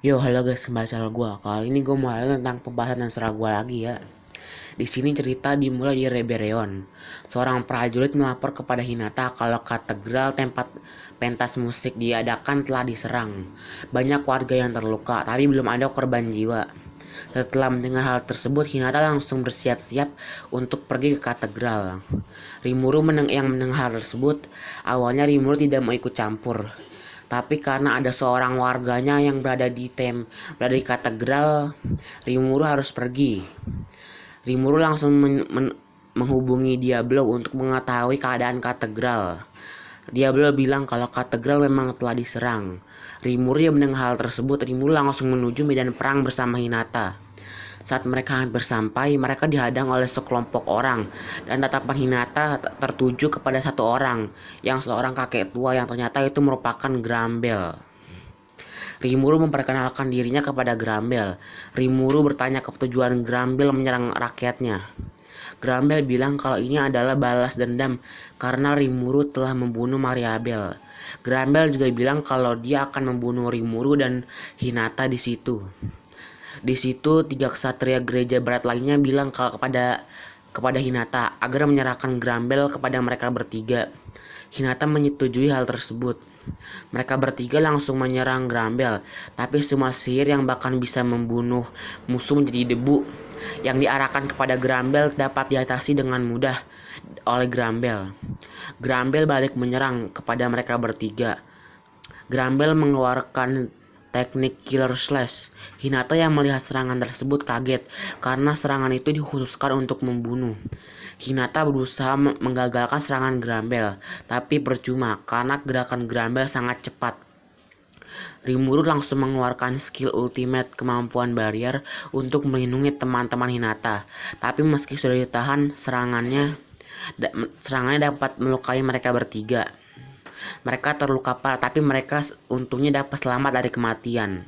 Yo, halo guys, kembali channel gue. Kali ini gue mau tentang pembahasan dan serah gue lagi ya. Di sini cerita dimulai di Rebellion. Seorang prajurit melapor kepada Hinata kalau katedral tempat pentas musik diadakan telah diserang. Banyak warga yang terluka, tapi belum ada korban jiwa. Setelah mendengar hal tersebut, Hinata langsung bersiap-siap untuk pergi ke katedral. Rimuru yang mendengar hal tersebut, awalnya Rimuru tidak mau ikut campur. Tapi karena ada seorang warganya yang berada di katedral, Rimuru harus pergi. Rimuru langsung menghubungi Diablo untuk mengetahui keadaan katedral. Diablo bilang kalau katedral memang telah diserang. Rimuru yang mendengar hal tersebut, Rimuru langsung menuju medan perang bersama Hinata. Saat mereka hampir sampai, mereka dihadang oleh sekelompok orang, dan tatapan Hinata tertuju kepada satu orang, yang seorang kakek tua yang ternyata itu merupakan Grambel. Rimuru memperkenalkan dirinya kepada Grambel. Rimuru bertanya ke tujuan Grambel menyerang rakyatnya. Grambel bilang kalau ini adalah balas dendam karena Rimuru telah membunuh Mariabel. Grambel juga bilang kalau dia akan membunuh Rimuru dan Hinata di situ. Di situ tiga ksatria gereja barat lainnya bilang kalau kepada Hinata agar menyerahkan Grambel kepada mereka bertiga. Hinata menyetujui hal tersebut. Mereka bertiga langsung menyerang Grambel, tapi semua sihir yang bahkan bisa membunuh musuh menjadi debu yang diarahkan kepada Grambel dapat diatasi dengan mudah oleh Grambel. Grambel balik menyerang kepada mereka bertiga. Grambel mengeluarkan teknik Killer Slash. Hinata yang melihat serangan tersebut kaget karena serangan itu dikhususkan untuk membunuh. Hinata berusaha menggagalkan serangan Grambel, tapi percuma karena gerakan Grambel sangat cepat. Rimuru langsung mengeluarkan skill ultimate kemampuan barrier untuk melindungi teman-teman Hinata. Tapi meski sudah ditahan, serangannya dapat melukai mereka bertiga. Mereka terluka parah, tapi mereka untungnya dapat selamat dari kematian.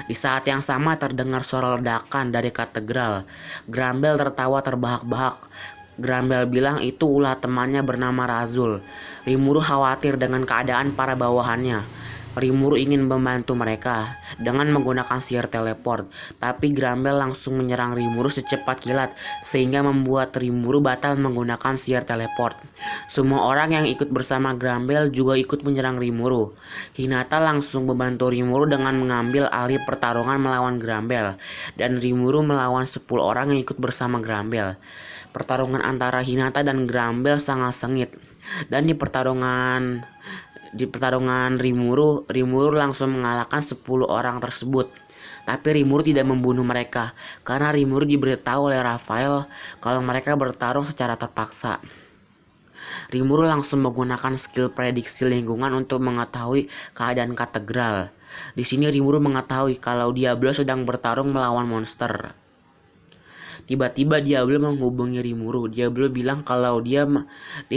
Di saat yang sama terdengar suara ledakan dari katedral. Grambel tertawa terbahak-bahak. Grambel bilang itu ulah temannya bernama Razul. Rimuru khawatir dengan keadaan para bawahannya. Rimuru ingin membantu mereka dengan menggunakan sihir teleport, tapi Grambel langsung menyerang Rimuru secepat kilat sehingga membuat Rimuru batal menggunakan sihir teleport. Semua orang yang ikut bersama Grambel juga ikut menyerang Rimuru. Hinata langsung membantu Rimuru dengan mengambil alih pertarungan melawan Grambel, dan Rimuru melawan 10 orang yang ikut bersama Grambel. Pertarungan antara Hinata dan Grambel sangat sengit, dan di pertarungan Rimuru langsung mengalahkan 10 orang tersebut. Tapi Rimuru tidak membunuh mereka karena Rimuru diberitahu oleh Raphael kalau mereka bertarung secara terpaksa. Rimuru langsung menggunakan skill prediksi lingkungan untuk mengetahui keadaan katedral. Di sini Rimuru mengetahui kalau Diablo sedang bertarung melawan monster. Tiba-tiba Diablo menghubungi Rimuru. Diablo bilang kalau dia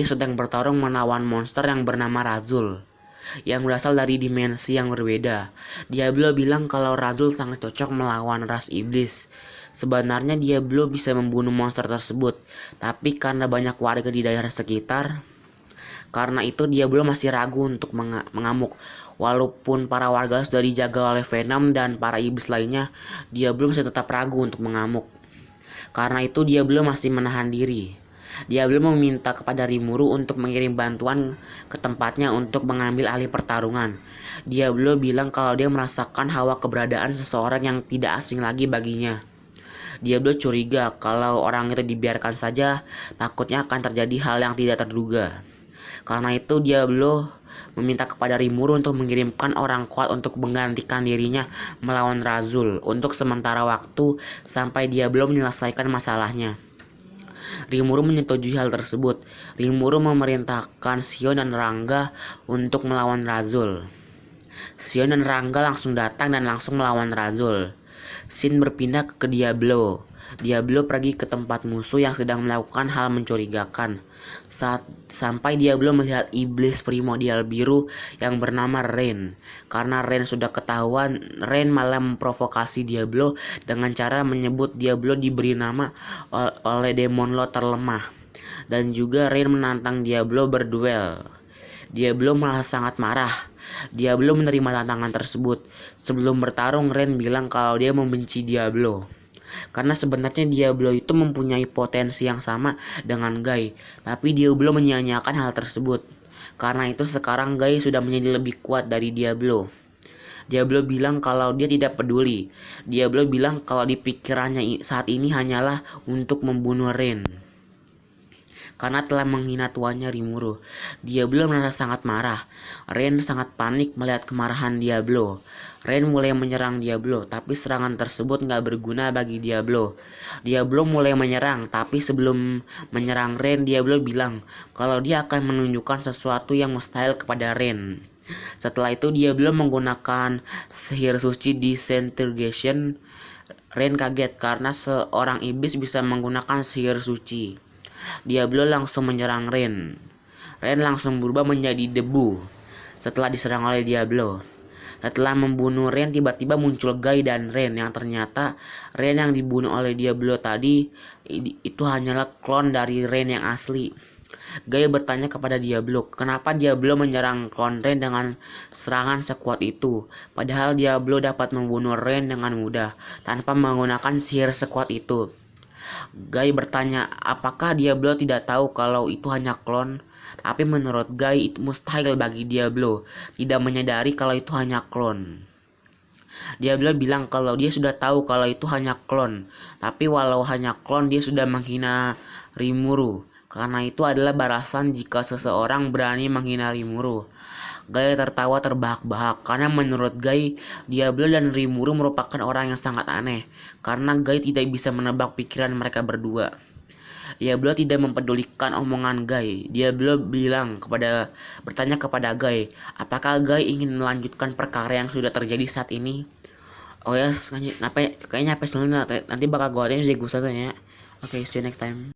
sedang bertarung melawan monster yang bernama Razul, yang berasal dari dimensi yang berbeda. Diablo bilang kalau Razul sangat cocok melawan ras iblis. Sebenarnya Diablo bisa membunuh monster tersebut, tapi karena banyak warga di daerah sekitar, karena itu Diablo masih ragu untuk mengamuk. Walaupun para warga sudah dijaga oleh Venom dan para iblis lainnya, Diablo masih tetap ragu untuk mengamuk. Karena itu Diablo masih menahan diri. Diablo meminta kepada Rimuru untuk mengirim bantuan ke tempatnya untuk mengambil alih pertarungan. Diablo bilang kalau dia merasakan hawa keberadaan seseorang yang tidak asing lagi baginya. Diablo curiga kalau orang itu dibiarkan saja, takutnya akan terjadi hal yang tidak terduga. Karena itu Diablo meminta kepada Rimuru untuk mengirimkan orang kuat untuk menggantikan dirinya melawan Razul untuk sementara waktu sampai Diablo menyelesaikan masalahnya. Rimuru menyetujui hal tersebut. Rimuru memerintahkan Sion dan Rangga untuk melawan Razul. Sion dan Rangga langsung datang dan langsung melawan Razul. Sin berpindah ke Diablo. Diablo pergi ke tempat musuh yang sedang melakukan hal mencurigakan. Saat sampai Diablo melihat iblis primordial biru yang bernama Rain. Karena Rain sudah ketahuan, Rain malah memprovokasi Diablo dengan cara menyebut Diablo diberi nama oleh Demon Lord terlemah. Dan juga Rain menantang Diablo berduel. Diablo malah sangat marah. Diablo menerima tantangan tersebut. Sebelum bertarung, Ren bilang kalau dia membenci Diablo. Karena sebenarnya Diablo itu mempunyai potensi yang sama dengan Guy, tapi Diablo menyia-nyiakan hal tersebut. Karena itu sekarang Guy sudah menjadi lebih kuat dari Diablo. Diablo bilang kalau dia tidak peduli. Diablo bilang kalau di pikirannya saat ini hanyalah untuk membunuh Ren. Karena telah menghina tuannya Rimuru. Diablo merasa sangat marah. Ren sangat panik melihat kemarahan Diablo. Ren mulai menyerang Diablo, tapi serangan tersebut nggak berguna bagi Diablo. Diablo mulai menyerang, tapi sebelum menyerang Ren, Diablo bilang kalau dia akan menunjukkan sesuatu yang mustahil kepada Ren. Setelah itu Diablo menggunakan sihir suci Disintegration. Ren kaget karena seorang iblis bisa menggunakan sihir suci. Diablo langsung menyerang Ren. Ren langsung berubah menjadi debu setelah diserang oleh Diablo. Setelah membunuh Ren, tiba-tiba muncul Guy dan Ren yang ternyata Ren yang dibunuh oleh Diablo tadi itu hanyalah klon dari Ren yang asli. Guy bertanya kepada Diablo, kenapa Diablo menyerang klon Ren dengan serangan sekuat itu, padahal Diablo dapat membunuh Ren dengan mudah tanpa menggunakan sihir sekuat itu. Guy bertanya apakah Diablo tidak tahu kalau itu hanya klon, tapi menurut Guy itu mustahil bagi Diablo tidak menyadari kalau itu hanya klon. Diablo bilang kalau dia sudah tahu kalau itu hanya klon, tapi walau hanya klon dia sudah menghina Rimuru. Karena itu adalah balasan jika seseorang berani menghina Rimuru. Guy tertawa terbahak-bahak karena menurut Guy, Diablo dan Rimuru merupakan orang yang sangat aneh karena Guy tidak bisa menebak pikiran mereka berdua. Diablo tidak mempedulikan omongan Guy. Diablo bertanya kepada Guy, apakah Guy ingin melanjutkan perkara yang sudah terjadi saat ini? Oh ya, yes, kayaknya apa selalu nanti bakal gue atain Zegusa ya. Oke, see you next time.